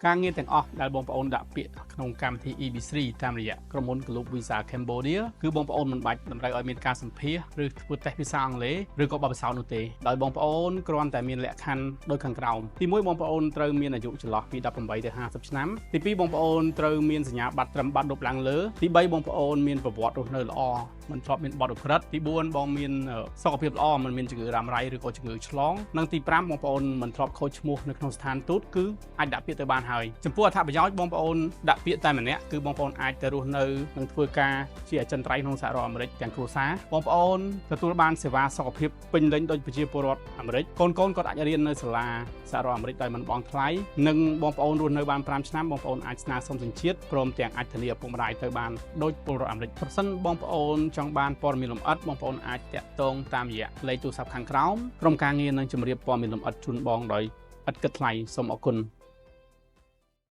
ការងារទាំងអស់ដែលបងប្អូនដាក់ពាក្យក្នុងកម្មវិធី EB3 តាមរយៈក្រុមហ៊ុន Globe Visa Cambodia គឺបងប្អូនមិនបាច់តម្រូវឲ្យមានការសម្ភាសឬធ្វើតេស្តភាសាអង់គ្លេសឬក៏បទពិសោធន៍នោះទេដោយបងប្អូនគ្រាន់តែមានលក្ខខណ្ឌដូចខាងក្រោមទី1បងប្អូនត្រូវមានអាយុចន្លោះពី18ទៅ50ឆ្នាំទី2បងប្អូនត្រូវមានសញ្ញាបត្រត្រឹមបាត់ដប់ឡើងលើទី3បងប្អូនមានប្រវត្តិរស់នៅល្អមិនធ្លាប់មានបទឧក្រិដ្ឋទី4បងមានសុខភាពល្អមិនមានជំងឺរ៉ាំរ៉ៃឬក៏ជំងឺឆ្លងនិងទី5បងប្អូនមិនធ្លាប់ខូចឈ្មោះនៅក្នុងស្ថានទូតគឺអាចដាក់ពាក្យទៅបានហើយចំពោះអត្ថប្រយោជន៍បងប្អូនដាក់ពាក្យតែម្នាក់គឺបងប្អូនអាចទៅរស់នៅនិងធ្វើការជាអចិន្ត្រៃយ៍ក្នុងសហរដ្ឋអាមេរិកទាំងគ្រួសារបងប្អូនទទួលបានសេវាសុខភាពពេញលេញដោយប្រជាពលរដ្ឋអាមេរិកកូនគាត់អាចរៀននៅសាលាសហរដ្ឋអាមេរិកដោយមិនបង់ថ្លៃនិងបងប្អូនរស់នៅបាន5ឆ្នាំបងប្អូនអាចស្នើសុំសញ្ជាតិព្រមទាំងអាចធានាឪពុកម្ដាយទៅបានដោយពលរដ្ឋអាមេរិកប្រសិនបងប្អូនចង់បានព័ត៌មានលម្អិតបងប្អូនអាចតាក់ទងតាមរយៈលេខទូរស័ព្ទខាងក្រោមក្រុមការងារនឹងជម្រាបព័ត៌មានលម្អិតជូនបងដោយឥតគិតថ្លៃសូមអរគុណ